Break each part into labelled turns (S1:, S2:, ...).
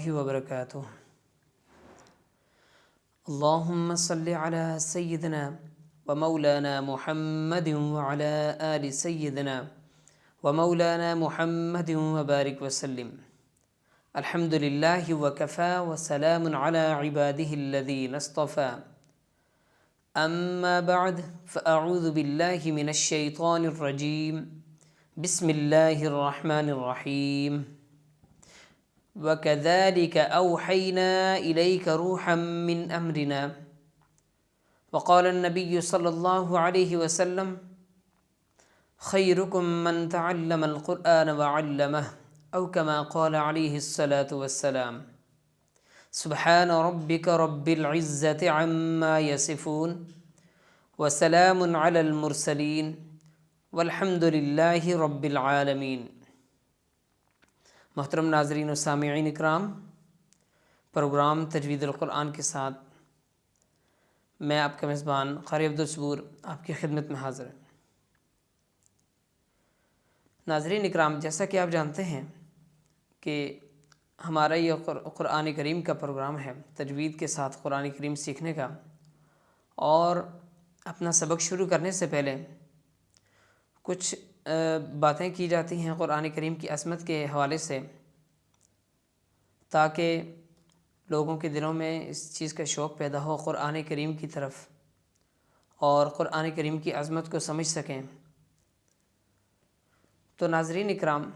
S1: وبرکاتہ۔ اللہم صلی علی سیدنا و مولانا محمد وعلی آل سیدنا و مولانا محمد وبارک وسلم۔ الحمد للہ وکفی وسلام علی عبادہ الذین اصطفی، اما بعد فاعوذ باللہ من الشیطان الرجیم، بسم اللہ الرحمن الرحیم۔ وَكَذَلِكَ أَوْحَيْنَا إِلَيْكَ رُوحًا مِّنْ أَمْرِنَا وقال النبي صلى الله عليه وسلم خيركم من تعلم القرآن وعلمه أو كما قال عليه الصلاة والسلام۔ سبحان ربك رب العزة عما يصفون وسلام على المرسلين والحمد لله رب العالمين۔ محترم ناظرین و سامعین اکرام، پروگرام تجوید القرآن کے ساتھ میں آپ کا میزبان قاری عبدالصبور آپ کی خدمت میں حاضر ہوں۔ ناظرین اکرام، جیسا کہ آپ جانتے ہیں کہ ہمارا یہ قرآن کریم کا پروگرام ہے، تجوید کے ساتھ قرآن کریم سیکھنے کا، اور اپنا سبق شروع کرنے سے پہلے کچھ باتیں کی جاتی ہیں قرآن کریم کی عظمت کے حوالے سے، تاکہ لوگوں کے دلوں میں اس چیز کا شوق پیدا ہو قرآن کریم کی طرف، اور قرآن کریم کی عظمت کو سمجھ سکیں۔ تو ناظرین اکرام،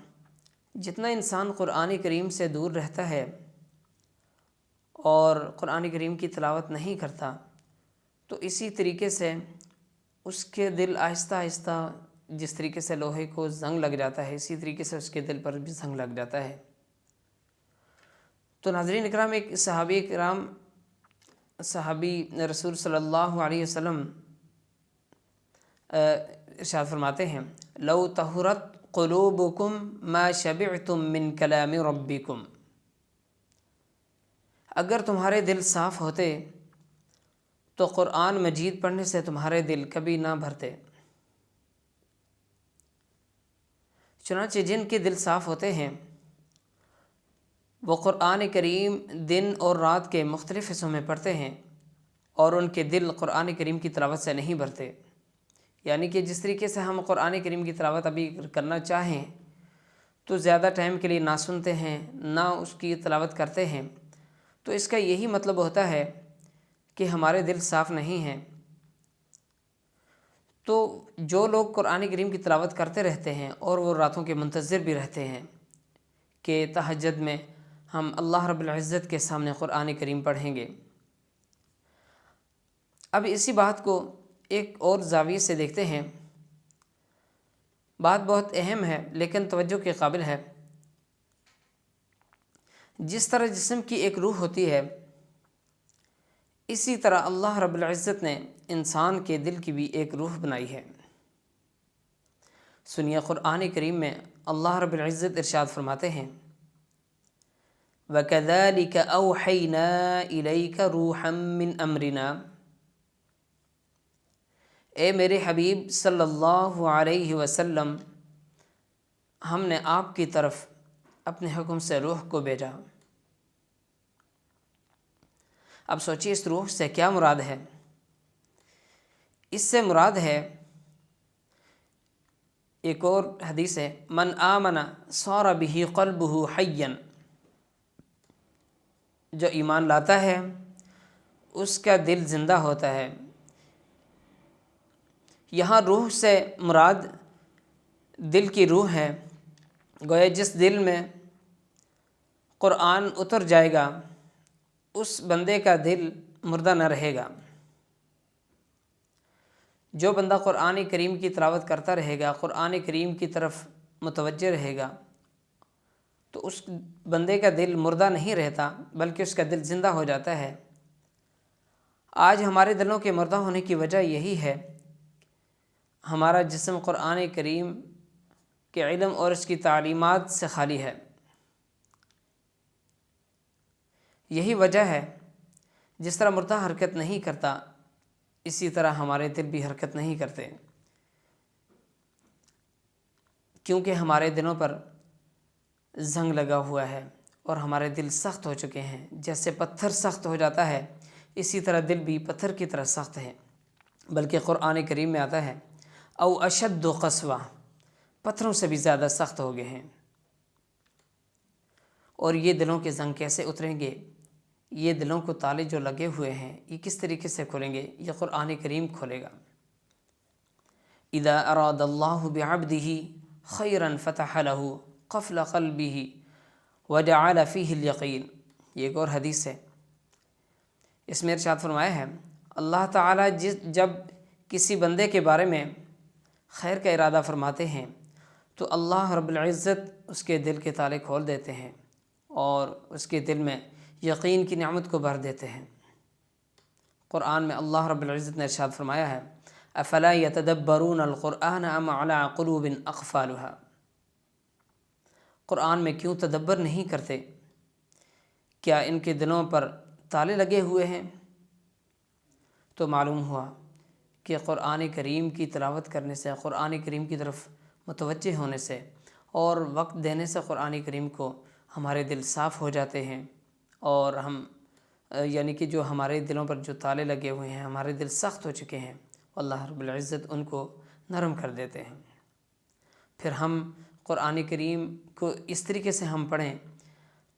S1: جتنا انسان قرآن کریم سے دور رہتا ہے اور قرآن کریم کی تلاوت نہیں کرتا، تو اسی طریقے سے اس کے دل آہستہ آہستہ، جس طریقے سے لوہے کو زنگ لگ جاتا ہے، اسی طریقے سے اس کے دل پر بھی زنگ لگ جاتا ہے۔ تو ناظرین اکرام، ایک صحابی رسول صلی اللہ علیہ وسلم ارشاد فرماتے ہیں، لو طہرت قلوبکم ما شبعتم من کلام ربکم۔ اگر تمہارے دل صاف ہوتے تو قرآن مجید پڑھنے سے تمہارے دل کبھی نہ بھرتے۔ چنانچہ جن کے دل صاف ہوتے ہیں وہ قرآن کریم دن اور رات کے مختلف حصوں میں پڑھتے ہیں، اور ان کے دل قرآن کریم کی تلاوت سے نہیں بھرتے۔ یعنی کہ جس طریقے سے ہم قرآن کریم کی تلاوت ابھی کرنا چاہیں تو زیادہ ٹائم کے لیے نہ سنتے ہیں، نہ اس کی تلاوت کرتے ہیں، تو اس کا یہی مطلب ہوتا ہے کہ ہمارے دل صاف نہیں ہیں۔ تو جو لوگ قرآن کریم کی تلاوت کرتے رہتے ہیں اور وہ راتوں کے منتظر بھی رہتے ہیں کہ تہجد میں ہم اللہ رب العزت کے سامنے قرآن کریم پڑھیں گے۔ اب اسی بات کو ایک اور زاویے سے دیکھتے ہیں۔ بات بہت اہم ہے لیکن توجہ کے قابل ہے۔ جس طرح جسم کی ایک روح ہوتی ہے، اسی طرح اللہ رب العزت نے انسان کے دل کی بھی ایک روح بنائی ہے۔ سنیے قرآن کریم میں اللہ رب العزت ارشاد فرماتے ہیں، وَكَذَلِكَ أَوْحَيْنَا إِلَيْكَ رُوحًا مِّنْ أَمْرِنَا۔ اے میرے حبیب صلی اللہ علیہ وسلم، ہم نے آپ کی طرف اپنے حکم سے روح کو بھیجا۔ اب سوچیے اس روح سے کیا مراد ہے؟ اس سے مراد ہے، ایک اور حدیث ہے، من آمن صار به قلبه حیا۔ جو ایمان لاتا ہے اس کا دل زندہ ہوتا ہے۔ یہاں روح سے مراد دل کی روح ہے۔ گویا جس دل میں قرآن اتر جائے گا اس بندے کا دل مردہ نہ رہے گا۔ جو بندہ قرآن کریم کی تلاوت کرتا رہے گا، قرآن کریم کی طرف متوجہ رہے گا، تو اس بندے کا دل مردہ نہیں رہتا بلکہ اس کا دل زندہ ہو جاتا ہے۔ آج ہمارے دلوں کے مردہ ہونے کی وجہ یہی ہے، ہمارا جسم قرآن کریم کے علم اور اس کی تعلیمات سے خالی ہے۔ یہی وجہ ہے، جس طرح مردہ حرکت نہیں کرتا اسی طرح ہمارے دل بھی حرکت نہیں کرتے، کیونکہ ہمارے دلوں پر زنگ لگا ہوا ہے اور ہمارے دل سخت ہو چکے ہیں۔ جیسے پتھر سخت ہو جاتا ہے اسی طرح دل بھی پتھر کی طرح سخت ہے، بلکہ قرآن کریم میں آتا ہے او اشد قسوہ، پتھروں سے بھی زیادہ سخت ہو گئے ہیں۔ اور یہ دلوں کے زنگ کیسے اتریں گے؟ یہ دلوں کو تالے جو لگے ہوئے ہیں یہ کس طریقے سے کھولیں گے؟ یہ قرآن کریم کھولے گا۔ اذا اراد اللہ بعبدہ خیرا فتح لہ قفل قلبہ وجعل فیہ الیقین، یہ ایک اور حدیث ہے۔ اس میں ارشاد فرمایا ہے اللہ تعالیٰ جب کسی بندے کے بارے میں خیر کا ارادہ فرماتے ہیں تو اللہ رب العزت اس کے دل کے تالے کھول دیتے ہیں اور اس کے دل میں یقین کی نعمت کو بھر دیتے ہیں۔ قرآن میں اللہ رب العزت نے ارشاد فرمایا ہے افلا یتدبرون القرآن ام علی قلوب اقفالها، قرآن میں کیوں تدبر نہیں کرتے؟ کیا ان کے دلوں پر تالے لگے ہوئے ہیں؟ تو معلوم ہوا کہ قرآن کریم کی تلاوت کرنے سے، قرآن کریم کی طرف متوجہ ہونے سے اور وقت دینے سے قرآن کریم کو ہمارے دل صاف ہو جاتے ہیں، اور ہم یعنی کہ جو ہمارے دلوں پر جو تالے لگے ہوئے ہیں، ہمارے دل سخت ہو چکے ہیں، اللہ رب العزت ان کو نرم کر دیتے ہیں۔ پھر ہم قرآن کریم کو اس طریقے سے ہم پڑھیں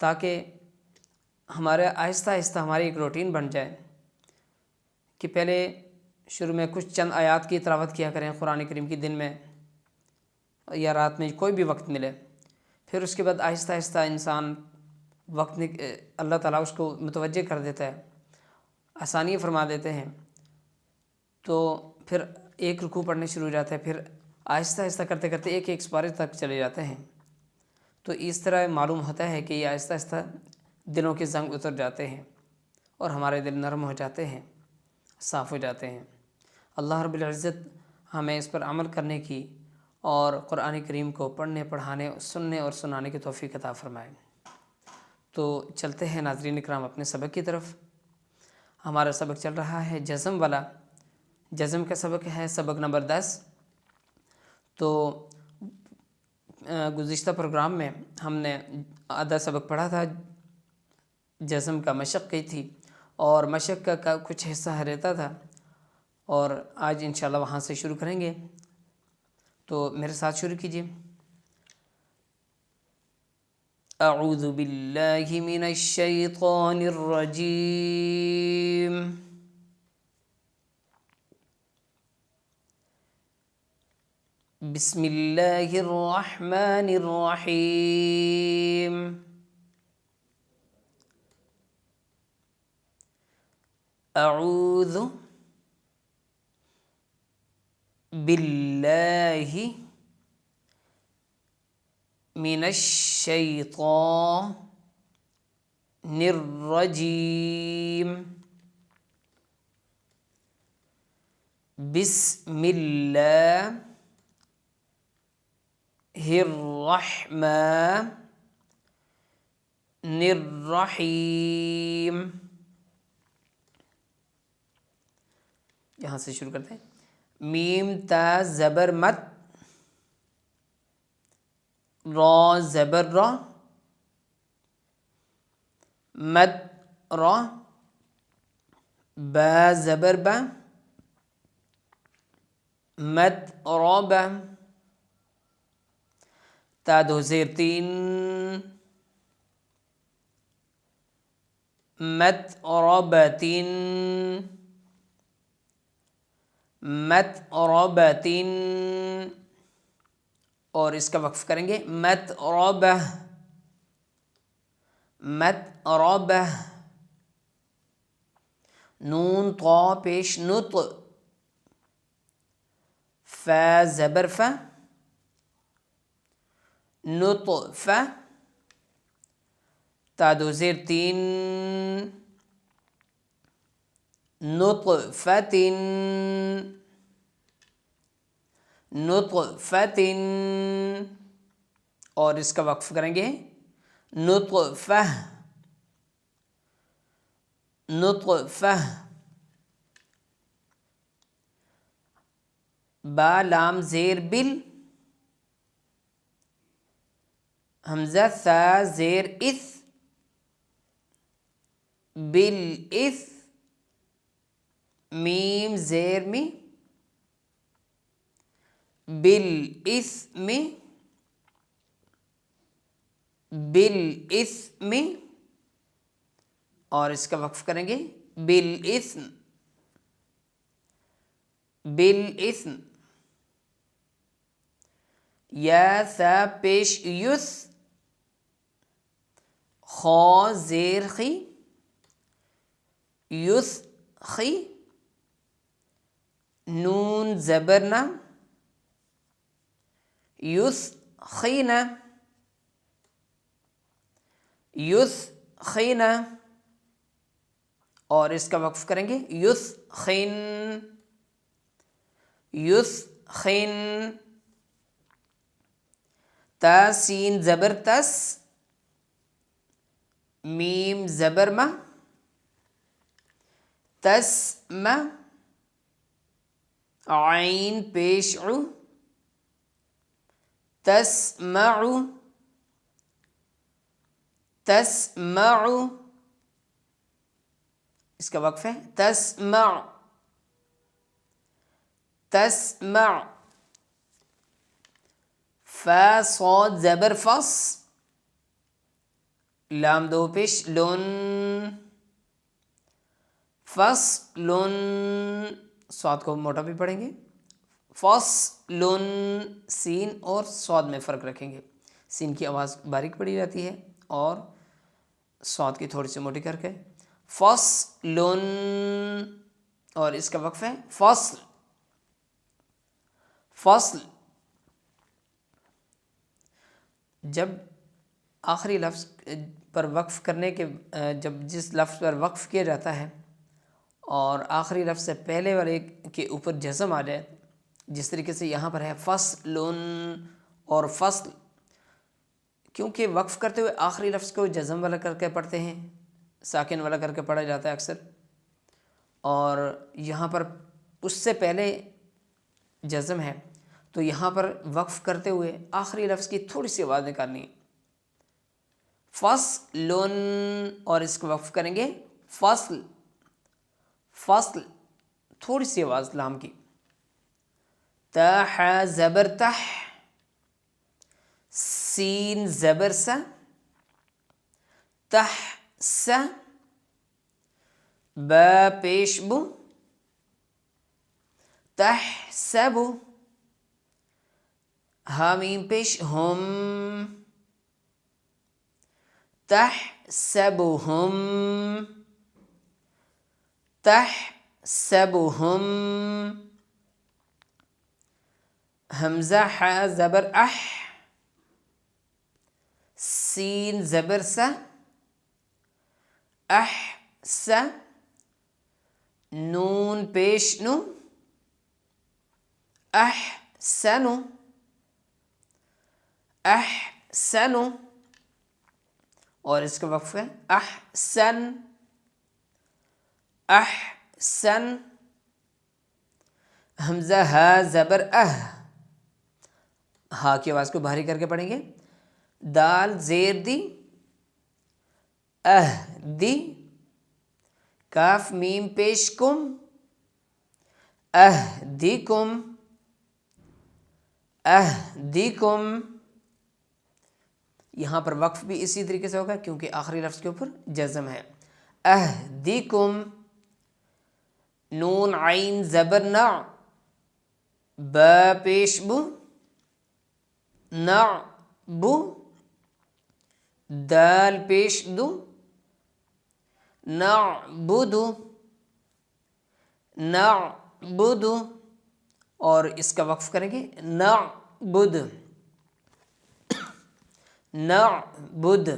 S1: تاکہ ہمارے آہستہ آہستہ ہماری ایک روٹین بن جائے کہ پہلے شروع میں کچھ چند آیات کی تلاوت کیا کریں قرآن کریم کی، دن میں یا رات میں کوئی بھی وقت ملے، پھر اس کے بعد آہستہ آہستہ انسان اللہ تعالیٰ اس کو متوجہ کر دیتا ہے، آسانی فرما دیتے ہیں، تو پھر ایک رکوع پڑھنے شروع ہو جاتا ہے، پھر آہستہ آہستہ کرتے کرتے ایک ایک سپارے تک چلے جاتے ہیں۔ تو اس طرح معلوم ہوتا ہے کہ یہ آہستہ آہستہ دلوں کے زنگ اتر جاتے ہیں اور ہمارے دل نرم ہو جاتے ہیں، صاف ہو جاتے ہیں۔ اللہ رب العزت ہمیں اس پر عمل کرنے کی اور قرآن کریم کو پڑھنے، پڑھانے، سننے اور سنانے کی توفیق عطا فرمائے۔ تو چلتے ہیں ناظرین اکرام اپنے سبق کی طرف۔ ہمارا سبق چل رہا ہے جزم والا، جزم کا سبق ہے سبق نمبر 10۔ تو گزشتہ پروگرام میں ہم نے آدھا سبق پڑھا تھا، جزم کا مشق کی تھی، اور مشق کا کچھ حصہ رہتا تھا، اور آج انشاءاللہ وہاں سے شروع کریں گے۔ تو میرے ساتھ شروع کیجیے۔ اعوذ باللہ من الشیطان الرجیم، بسم اللہ الرحمن الرحیم۔ اعوذ باللہ من الشیطان الرجیم، بسم اللہ الرحمن الرحیم۔ یہاں سے شروع کرتے ہیں۔ میم تا زبر مت، را زبر را، مد را، با زبر با، مد را با، تا دو زیر تین، مد را با تین، مت ربتن، اور اس کا وقف کریں گے مت ربہ، مت ربہ، نون طا پیش نط، فا زبر فا، نطفہ، تا دو زیر تین، نطفۃ، نطفۃ، اور اس کا وقف کریں گے نطفہ، نطفہ، با لام زیر بل، حمزہ ثا زیر اث، بالإثم میم زیر می بالإثم بالإثم اور اس کا وقف کریں گے بالإثم بالإثم یا ثا پیش یس خا زیر خی یس خی نون زبرنا یس خینا یس خینا اور اس کا وقف کریں گے یس خین یس خین تا سین زبر تس میم زبر ما تس ما عین پیش عو تسمع تسمع اس کا وقف ہے تسمع تسمع فا صاد زبر فص لام دو پیش لن فصل صاد کو موٹا بھی پڑھیں گے فصل سین اور صاد میں فرق رکھیں گے سین کی آواز باریک پڑی جاتی ہے اور صاد کی تھوڑی سی موٹی کر کے فصل اور اس کا وقف ہے فصل فصل جب آخری لفظ پر وقف کرنے کے جب جس لفظ پر وقف کیا جاتا ہے اور آخری لفظ سے پہلے والے کے اوپر جزم آ جائے جس طریقے سے یہاں پر ہے فصل اور فصل کیونکہ وقف کرتے ہوئے آخری لفظ کو جزم والا کر کے پڑھتے ہیں ساکن والا کر کے پڑھا جاتا ہے اکثر اور یہاں پر اس سے پہلے جزم ہے تو یہاں پر وقف کرتے ہوئے آخری لفظ کی تھوڑی سی آواز نکالنی ہے فصل اور اس کو وقف کریں گے فصل فصل تھوڑی سی آواز لام کی تح زبر تح سین زبر سا تح سا با پیش بو تحسبو حامیم پیش ہم تحسبهم تحسبهم حمزہ ح زبر اح سین زبر سا اح سا نون پیش نو احسنو احسنو اور اس کا وقف ہے احسن احسن حمزہ ہا زبر ہا کی آواز کو بھاری کر کے پڑھیں گے دال زیر دی دی کاف میم پیش کم اہدیکم اہدیکم یہاں پر وقف بھی اسی طریقے سے ہوگا کیونکہ آخری لفظ کے اوپر جزم ہے اہدیکم نون عین زبر نع با پیش بو نعبو دال پیش دو نعبدو نعبدو اور اس کا وقف کریں گے نعبد نعبد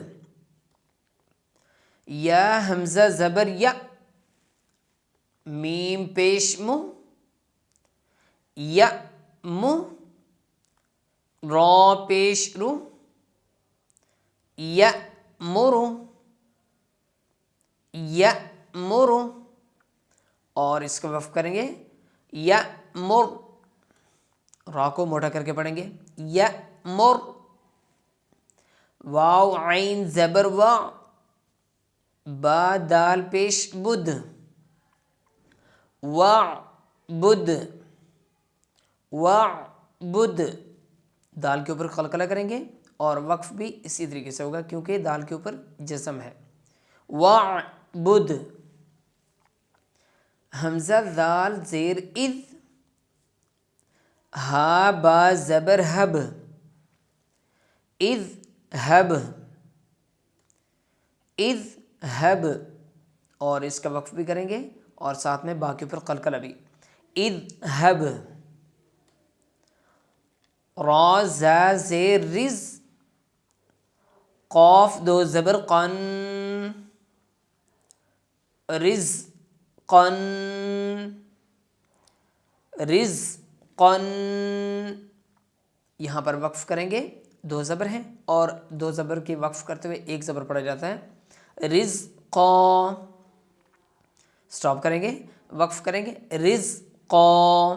S1: یا حمزہ زبر یا میم پیش مو یا مو را پیش رو یا مرو یا مرو اور اس کا وقف کریں گے یا مر را کو موٹا کر کے پڑھیں گے یا مر واو عین زبر وا با دال پیش بد، وعبد، وعبد، دال کے اوپر قلقلہ کریں گے اور وقف بھی اسی طریقے سے ہوگا کیونکہ دال کے اوپر جزم ہے. وعبد، حمزہ ذال زیر اذ، ہا با زبر ہب، اذ ہب، اذ ہب، اور اس کا وقف بھی کریں گے اور ساتھ میں با کے اوپر قلقلہ بھی. اذ ہب، را زا زیر رز، قاف دو زبر قن، رز قن، رز قن، یہاں پر وقف کریں گے، دو زبر ہیں اور دو زبر کے وقف کرتے ہوئے ایک زبر پڑا جاتا ہے. رز قا، سٹاپ کریں گے، وقف کریں گے، رز قا.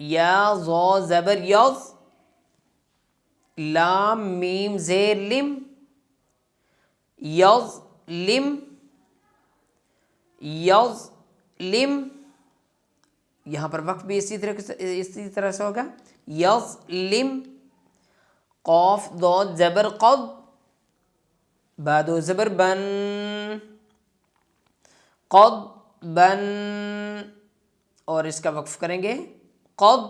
S1: یا ظا زبر یظ، لام میم زیر لم، یظ لم، یظ لم، یہاں پر وقف بھی اسی طرح سے ہوگا. یظ لم، قاف ضاد زبر قد، با دو زبر بن، قد بن، اور اس کا وقف کریں گے قد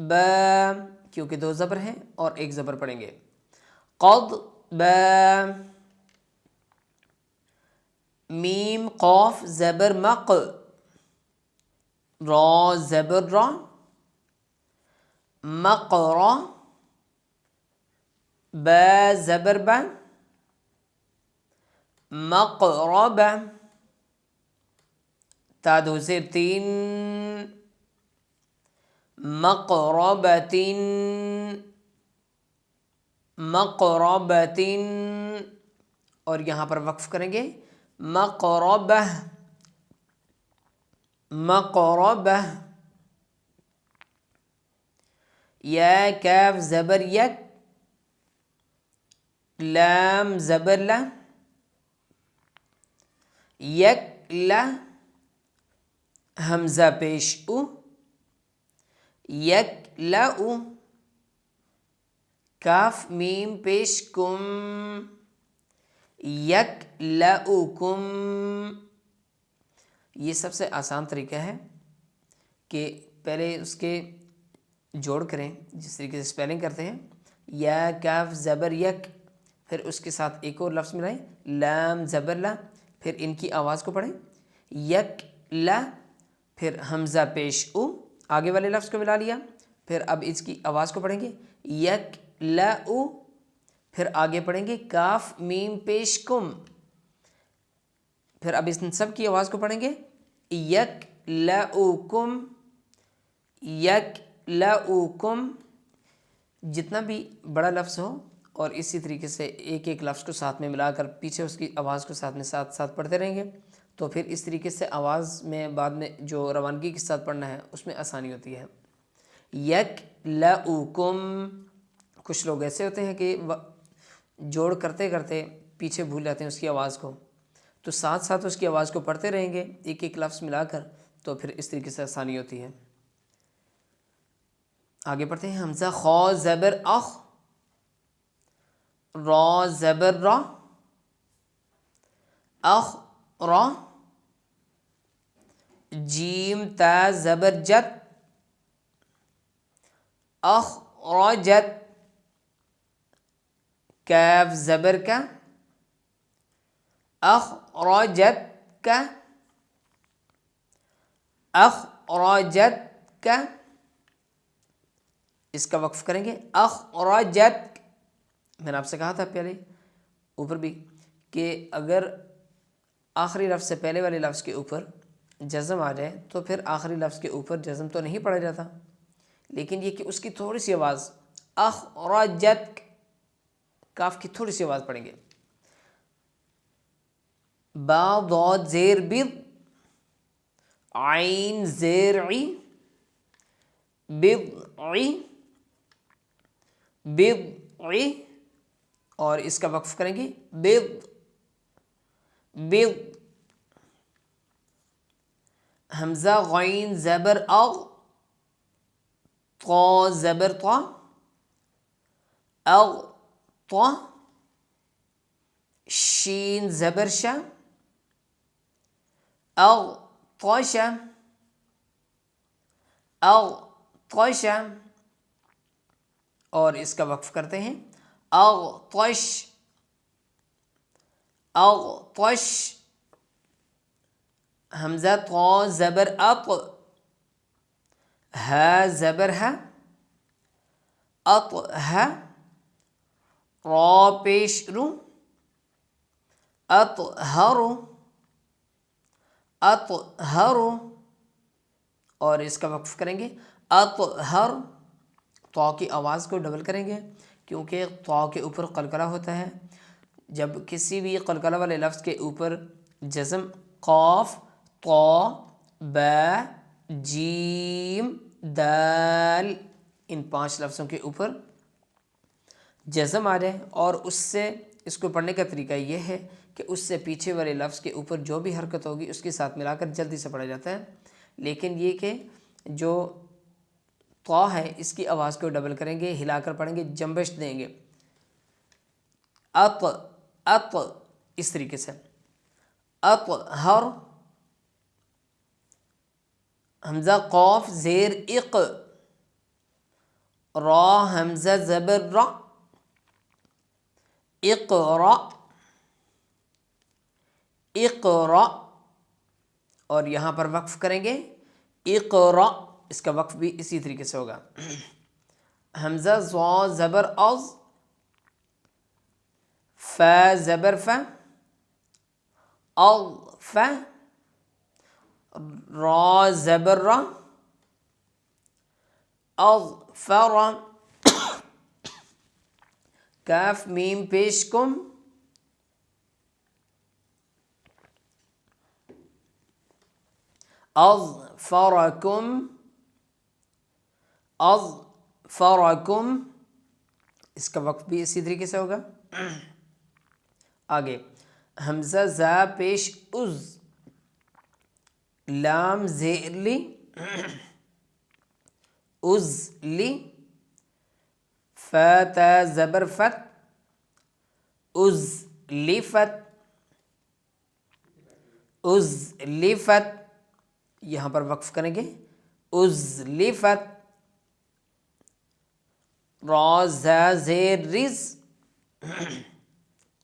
S1: با، کیونکہ دو زبر ہیں اور ایک زبر پڑھیں گے. قد با. میم قاف زبر مق، را زبر را، مقرا، با زبر با، مقربا. تا دو زیر تین، مقربتن، مقربتن، اور یہاں پر وقف کریں گے مقربہ، مقربہ. یا کاف زبر یک، لام زبر لا، یک لا، حمزہ پیش او، یک لأو. کاف میم پیش کم، یک لأکم. یہ سب سے آسان طریقہ ہے کہ پہلے اس کے جوڑ کریں جس طریقے سے سپیلنگ کرتے ہیں. یا کاف زبر یک، پھر اس کے ساتھ ایک اور لفظ ملائیں، لام زبر لا، پھر ان کی آواز کو پڑھیں، یک لا، پھر حمزہ پیش او، آگے والے لفظ کو ملا لیا، پھر اب اس کی آواز کو پڑھیں گے یک لا او، پھر آگے پڑھیں گے کاف میم پیش کم، پھر اب اس سب کی آواز کو پڑھیں گے یک لا او کم، یک لا او کم. جتنا بھی بڑا لفظ ہو اور اسی طریقے سے ایک ایک لفظ کو ساتھ میں ملا کر پیچھے اس کی آواز کو ساتھ میں ساتھ پڑھتے رہیں گے تو پھر اس طریقے سے آواز میں بعد میں جو روانگی کے ساتھ پڑھنا ہے اس میں آسانی ہوتی ہے. یک لأکم. کچھ لوگ ایسے ہوتے ہیں کہ جوڑ کرتے کرتے پیچھے بھول جاتے ہیں اس کی آواز کو، تو ساتھ ساتھ اس کی آواز کو پڑھتے رہیں گے ایک ایک لفظ ملا کر، تو پھر اس طریقے سے آسانی ہوتی ہے. آگے پڑھتے ہیں. حمزہ خا زبر اخ، را زبر را، اخ را، جیم تا زبر جت، اخ را جت، کاف زبر کا، اخ را جت کا، اخ را جت کا. اس کا وقف کریں گے اخرجت. میں نے آپ سے کہا تھا پہلے اوپر بھی کہ اگر آخری لفظ سے پہلے والے لفظ کے اوپر جزم آ جائے تو پھر آخری لفظ کے اوپر جزم تو نہیں پڑا جاتا، لیکن یہ کہ اس کی تھوڑی سی آواز اخرجت، کاف کی تھوڑی سی آواز پڑیں گے. با ضاد زیر بض، عین زیر عی، بضعی، بضعی، اور اس کا وقف کریں گے بض، بض. حمزہ غین زبر اغ، طا زبر طا، اغ طا. شین زبر شا، اغ طش، اغ طش. اور اس کا وقف کرتے ہیں اغ طش، اغ طش. حمزہ طا زبر اط، ہا زبر ہا، اط ہا. را پیش رو، اطہر، اطہر. اور اس کا وقف کریں گے اطہر. طا کی آواز کو ڈبل کریں گے کیونکہ طا کے اوپر قلقلہ ہوتا ہے. جب کسی بھی قلقلہ والے لفظ کے اوپر جزم، قاف، طا، با، جیم، دال، ان 5 لفظوں کے اوپر جزم آ جائے، اور اس سے اس کو پڑھنے کا طریقہ یہ ہے کہ اس سے پیچھے والے لفظ کے اوپر جو بھی حرکت ہوگی اس کے ساتھ ملا کر جلدی سے پڑھا جاتا ہے. لیکن یہ کہ جو طا ہے اس کی آواز کو ڈبل کریں گے، ہلا کر پڑھیں گے، جنبش دیں گے. اط، اط، اس طریقے سے اطہر. حمزہ قاف زیر اق، را حمزہ زبر را، اقرا، اقرا. اور یہاں پر وقف کریں گے اقرا. اس کا وقف بھی اسی طریقے سے ہوگا. حمزہ ضا زبر از، فا زبر فا، اغفا، را زبر را، اغفر. کاف میم پیش کم، اظفرکم، اظفرکم. اس کا وقف بھی اسی طریقے سے ہوگا. آگے حمزہ زا پیش از، لام زیر لی، از لی. فا تا زبر فت، از لفت، از لفت. یہاں پر وقف کریں گے از لفت. را زا زیر رز،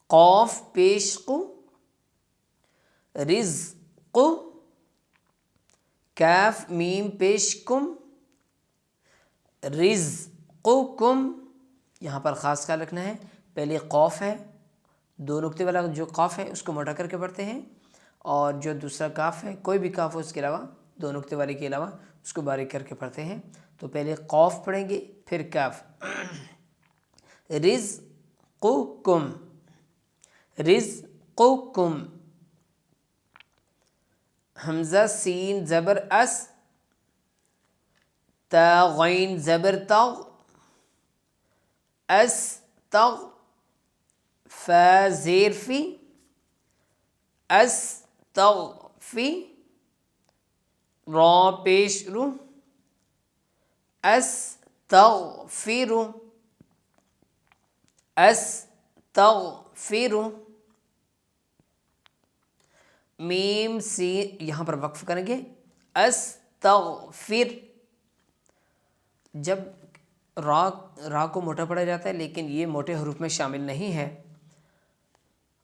S1: قاف پیش قو، رزق. کاف میم پیش کم، رزقکم. یہاں پر خاص خیال رکھنا ہے، پہلے قاف ہے، 2 نقطے والا جو قاف ہے اس کو موٹا کر کے پڑھتے ہیں، اور جو دوسرا کاف ہے کوئی بھی کاف ہو اس کے علاوہ 2 نقطے والے کے علاوہ اس کو باریک کر کے پڑھتے ہیں. تو پہلے قاف پڑھیں گے پھر کاف. رزقکم، رزقکم. حمزہ سین زبر اس، تا غین زبر تغ، اس تغ. فا زیر فی، اس تغ فی. را پیش رو، اس تغ فی رو، اس تغ فی رو. میم سی یہاں پر وقف کریں گے استغفر. جب را کو موٹا پڑھا جاتا ہے لیکن یہ موٹے حروف میں شامل نہیں ہے.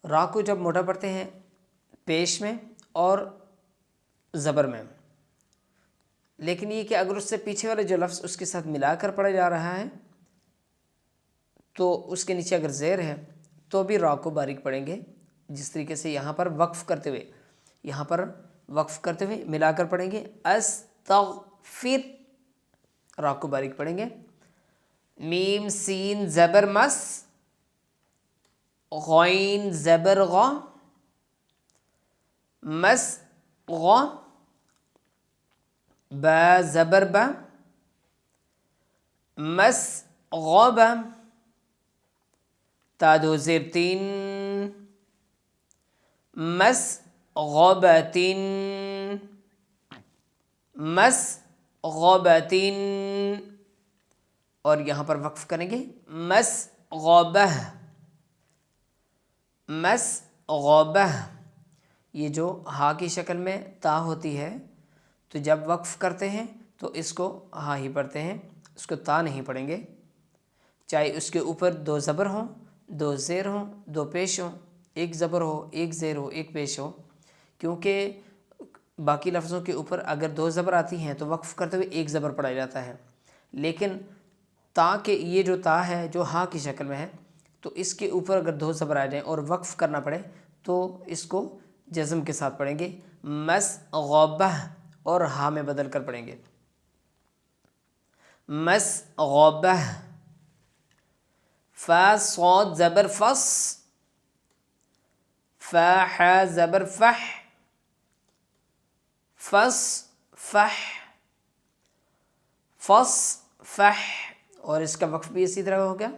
S1: را کو جب موٹا پڑھتے ہیں پیش میں اور زبر میں، لیکن یہ کہ اگر اس سے پیچھے والے جو لفظ اس کے ساتھ ملا کر پڑھا جا رہا ہے تو اس کے نیچے اگر زیر ہے تو بھی را کو باریک پڑھیں گے، جس طریقے سے یہاں پر وقف کرتے ہوئے، یہاں پر وقف کرتے ہوئے ملا کر پڑھیں گے استغفر. را کو باریک پڑھیں گے. میم سین زبر مس، غین زبر غا، مس غا. با زبر با، مس غاب. تا 2 زیر 3، مسغبتن، مسغبتن، اور یہاں پر وقف کریں گے مسغبہ، مسغبہ، یہ جو ہا کی شکل میں تا ہوتی ہے تو جب وقف کرتے ہیں تو اس کو ہا ہی پڑھتے ہیں، اس کو تا نہیں پڑھیں گے، چاہے اس کے اوپر 2 زبر ہوں، 2 زیر ہوں، 2 پیش ہوں، 1 زبر ہو، 1 زیر ہو، 1 پیش ہو، کیونکہ باقی لفظوں کے اوپر اگر 2 زبر آتی ہیں تو وقف کرتے ہوئے 1 زبر پڑھا جاتا ہے، لیکن تا کے یہ جو تا ہے جو ہا کی شکل میں ہے تو اس کے اوپر اگر 2 زبر آ جائیں اور وقف کرنا پڑے تو اس کو جزم کے ساتھ پڑھیں گے، مسغبہ، اور ہا میں بدل کر پڑھیں گے مسغبہ، فا صاد زبر فص، فا ح زبر فح، فص فح، فص فح، اور اس کا وقف بھی اسی طرح ہو گیا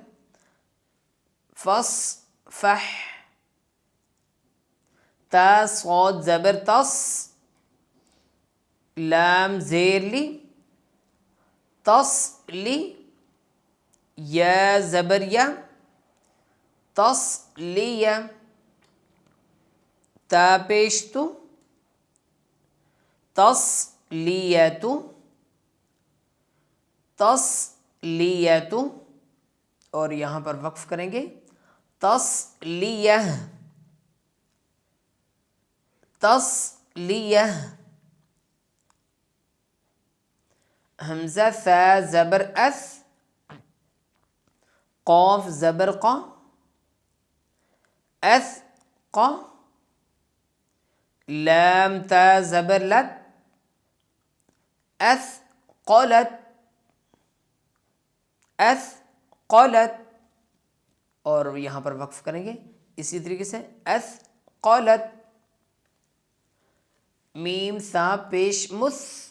S1: فص فح، تا صاد زبر تص، لام زیر لی، تص لی، یا زبر یا، تص لی یا، تا پیش تو، تص لیتو، تص لیتو، اور یہاں پر وقف کریں گے تصلیہ، تصلیہ، حمزہ ثا زبر اث، قاف زبر قا، اث قا، لام تا زبر لت، اث قلت، اث قلت، اور یہاں پر وقف کریں گے اسی طریقے سے اث قلت، میم سا پیش مس،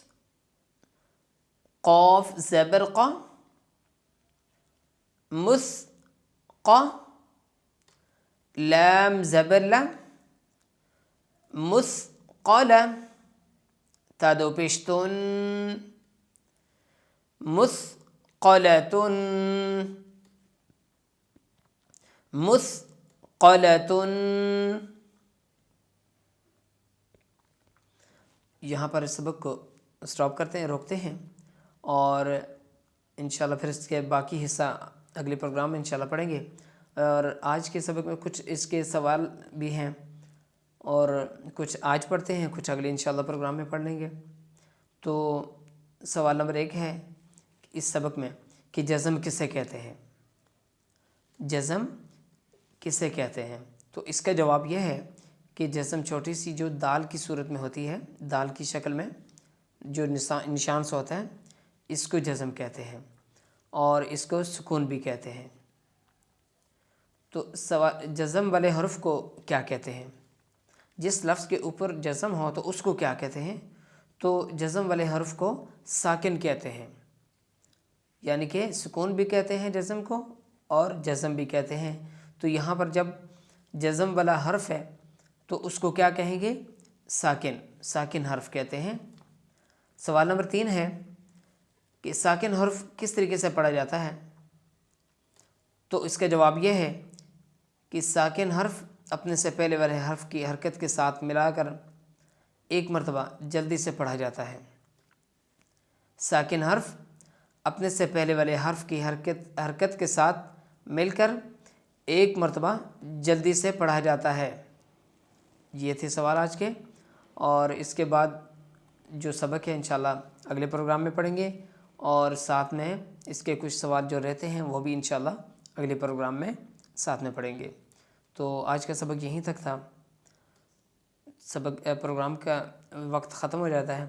S1: قاف زبر قا، مس قا، لام زبر لا، مثقلہ، تا 2 پیش تن، مثقلۃ، مثقلۃ، یہاں پر اس سبق کو سٹاپ کرتے ہیں، روکتے ہیں، اور انشاءاللہ پھر اس کے باقی حصہ اگلے پروگرام میں انشاءاللہ پڑھیں گے، اور آج کے سبق میں کچھ اس کے سوال بھی ہیں اور کچھ آج پڑھتے ہیں، کچھ اگلے انشاءاللہ پروگرام میں پڑھ لیں گے۔ تو سوال نمبر 1 ہے اس سبق میں کہ جزم کسے کہتے ہیں، جزم کسے کہتے ہیں؟ تو اس کا جواب یہ ہے کہ جزم چھوٹی سی جو دال کی صورت میں ہوتی ہے، دال کی شکل میں جو نشان سے ہوتا ہے، اس کو جزم کہتے ہیں، اور اس کو سکون بھی کہتے ہیں۔ تو جزم والے حرف کو کیا کہتے ہیں؟ جس لفظ کے اوپر جزم ہو تو اس کو کیا کہتے ہیں؟ تو جزم والے حرف کو ساکن کہتے ہیں، یعنی کہ سکون بھی کہتے ہیں جزم کو اور جزم بھی کہتے ہیں۔ تو یہاں پر جب جزم والا حرف ہے تو اس کو کیا کہیں گے؟ ساکن، ساکن حرف کہتے ہیں۔ سوال نمبر 3 ہے کہ ساکن حرف کس طریقے سے پڑھا جاتا ہے؟ تو اس کا جواب یہ ہے کہ ساکن حرف اپنے سے پہلے والے حرف کی حرکت کے ساتھ ملا کر 1 مرتبہ جلدی سے پڑھا جاتا ہے۔ ساکن حرف اپنے سے پہلے والے حرف کی حرکت کے ساتھ مل کر 1 مرتبہ جلدی سے پڑھا جاتا ہے۔ یہ تھے سوال آج کے، اور اس کے بعد جو سبق ہے انشاءاللہ اگلے پروگرام میں پڑھیں گے، اور ساتھ میں اس کے کچھ سوال جو رہتے ہیں وہ بھی انشاءاللہ اگلے پروگرام میں ساتھ میں پڑھیں گے۔ تو آج کا سبق یہیں تک تھا، پروگرام کا وقت ختم ہو جاتا ہے،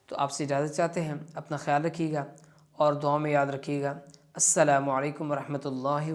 S1: تو آپ سے اجازت چاہتے ہیں، اپنا خیال رکھیے گا اور دعاؤں میں یاد رکھیے گا۔ السلام علیکم ورحمۃ اللہ۔